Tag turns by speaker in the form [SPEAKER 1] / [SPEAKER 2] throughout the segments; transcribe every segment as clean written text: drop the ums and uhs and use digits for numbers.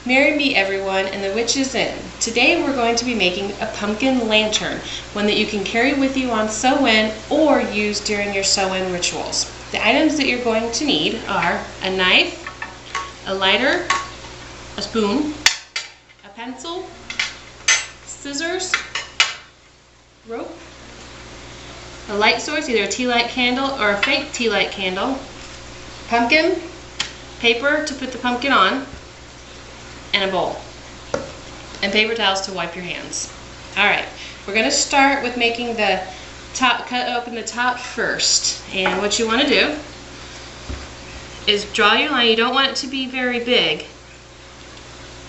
[SPEAKER 1] Merry be everyone, and the witch is in. Today we're going to be making a pumpkin lantern, one that you can carry with you on sew-in or use during your sew-in rituals. The items that you're going to need are a knife, a lighter, a spoon, a pencil, scissors, rope, a light source, either a tea light candle or a fake tea light candle, pumpkin, paper to put the pumpkin on, and a bowl, and paper towels to wipe your hands. Alright, we're going to start with making the top, cut open the top first. And what you want to do is draw your line. You don't want it to be very big.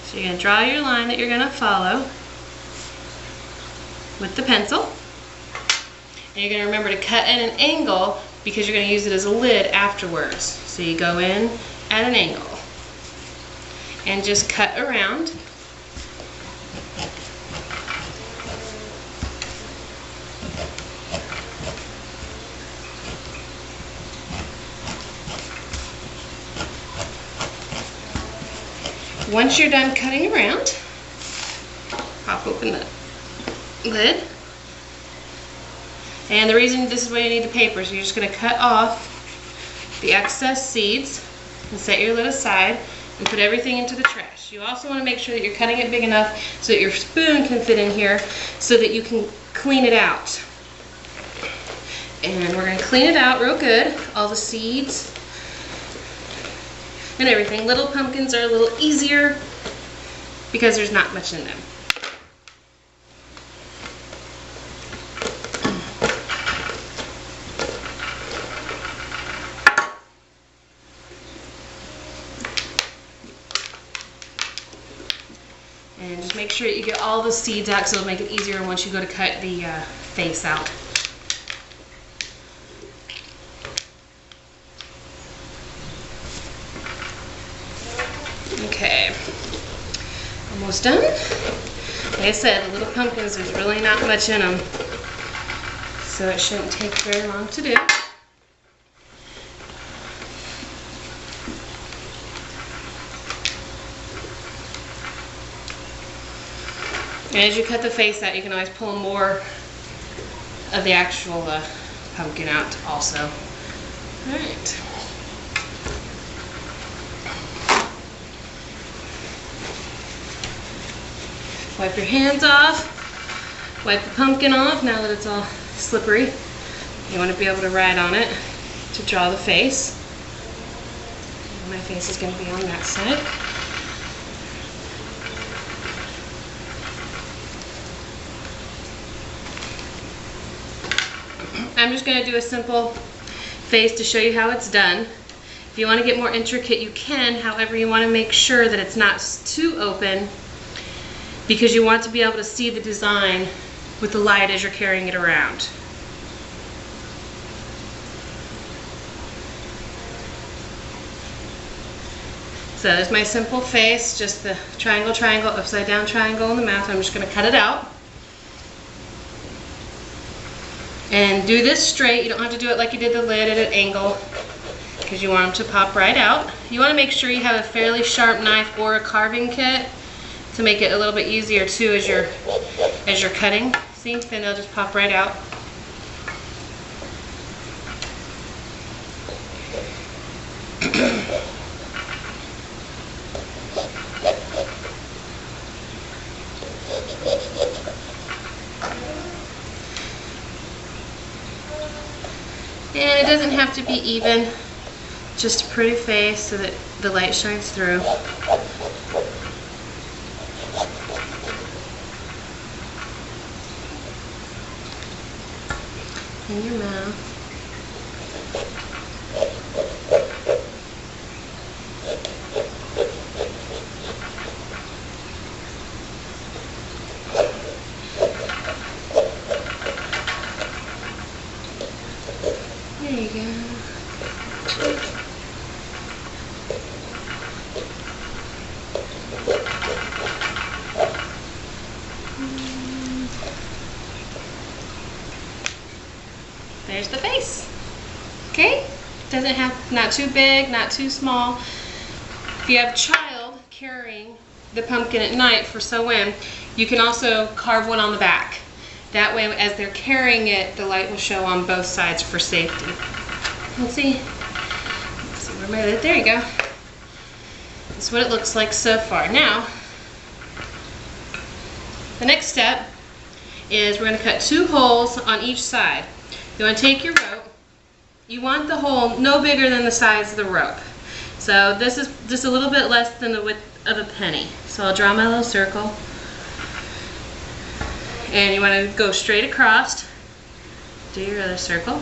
[SPEAKER 1] So you're going to draw your line that you're going to follow with the pencil. And you're going to remember to cut at an angle because you're going to use it as a lid afterwards. So you go in at an angle and just cut around. Once you're done cutting around, pop open the lid. And the reason this is why you need the paper is you're just going to cut off the excess seeds and set your lid aside and put everything into the trash. You also want to make sure that you're cutting it big enough so that your spoon can fit in here so that you can clean it out. And we're going to clean it out real good, all the seeds and everything. Little pumpkins are a little easier because there's not much in them. And just make sure that you get all the seeds out so it'll make it easier once you go to cut the face out. Okay, almost done. Like I said, the little pumpkins, there's really not much in them, so it shouldn't take very long to do. And as you cut the face out, you can always pull more of the actual pumpkin out also. All right. Wipe your hands off. Wipe the pumpkin off now that it's all slippery. You want to be able to ride on it to draw the face. My face is going to be on that side. I'm just going to do a simple face to show you how it's done. If you want to get more intricate, you can. However, you want to make sure that it's not too open because you want to be able to see the design with the light as you're carrying it around. So there's my simple face, just the triangle, triangle, upside down triangle in the mouth. I'm just going to cut it out. And do this straight. You don't have to do it like you did the lid at an angle because you want them to pop right out. You want to make sure you have a fairly sharp knife or a carving kit to make it a little bit easier too as you're cutting. See, then they'll just pop right out. And it doesn't have to be even, just a pretty face so that the light shines through. In your mouth. There you go. There's the face. Okay? Doesn't have, not too big, not too small. If you have a child carrying the pumpkin at night for sew-in, you can also carve one on the back. That way, as they're carrying it, the light will show on both sides for safety. Let's see where my lid, there you go. This is what it looks like so far. Now, the next step is we're going to cut 2 holes on each side. You want to take your rope. You want the hole no bigger than the size of the rope. So this is just a little bit less than the width of a penny. So I'll draw my little circle. And you want to go straight across. Do your other circle.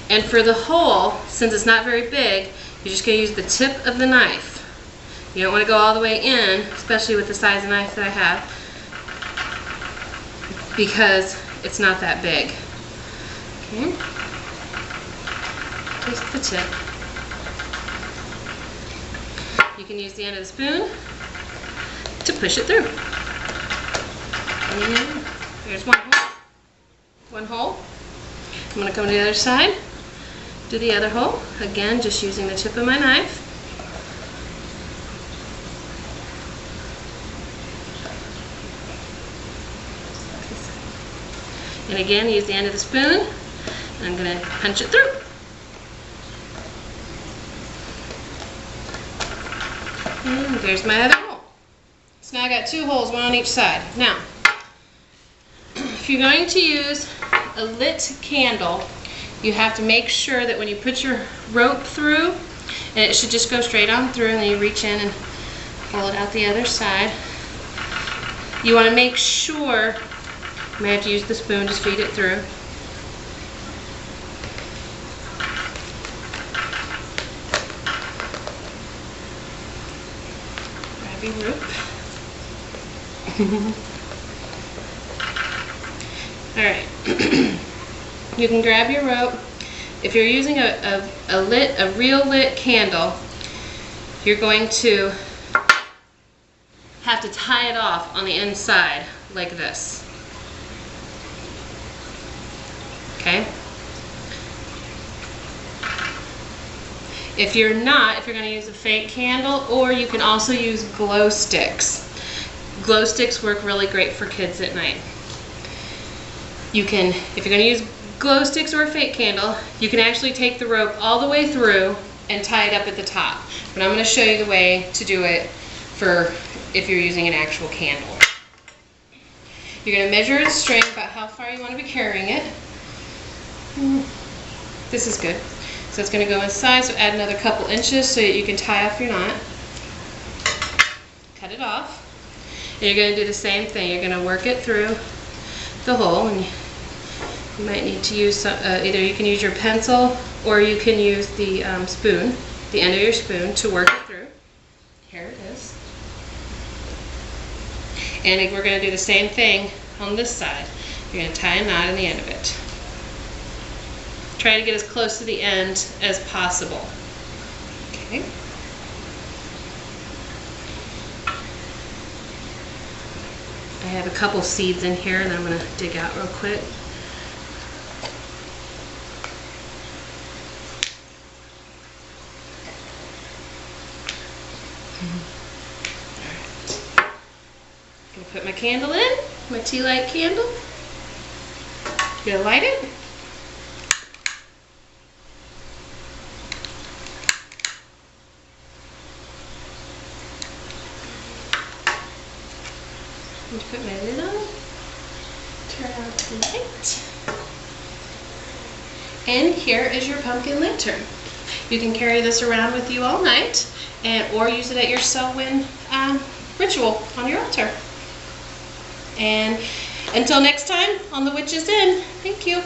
[SPEAKER 1] And for the hole, since it's not very big, you're just going to use the tip of the knife. You don't want to go all the way in, especially with the size of knife that I have, because it's not that big. Okay. Just the tip. You can use the end of the spoon to push it through. And here's one hole. One hole. I'm going to come to the other side. Do the other hole. Again, just using the tip of my knife. And again, use the end of the spoon. And I'm going to punch it through. And there's my other hole. So now I got 2 holes, one on each side. Now, if you're going to use a lit candle, you have to make sure that when you put your rope through, and it should just go straight on through, and then you reach in and pull it out the other side. You want to make sure, you may have to use the spoon, just feed it through. Grab your rope. Alright, you can grab your rope. If you're using a real lit candle, you're going to have to tie it off on the inside like this. Okay? If you're going to use a fake candle, or you can also use glow sticks. Glow sticks work really great for kids at night. You can, if you're going to use glow sticks or a fake candle, you can actually take the rope all the way through and tie it up at the top. But I'm going to show you the way to do it for if you're using an actual candle. You're going to measure its string, about how far you want to be carrying it. This is good. So it's going to go inside, so add another couple inches so that you can tie off your knot. Cut it off. And you're going to do the same thing. You're going to work it through the hole, and you might need to use some, either you can use your pencil or you can use the spoon, the end of your spoon, to work it through. Here it is. And we're going to do the same thing on this side. You're going to tie a knot in the end of it. Try to get as close to the end as possible. Okay. I have a couple seeds in here that I'm going to dig out real quick. Alright. I'm going to put my candle in, my tea light candle. Going to light it. Put my lid on, turn out the light, and here is your pumpkin lantern. You can carry this around with you all night, or use it at your sew-in ritual on your altar. And until next time on The Witch's Inn, thank you.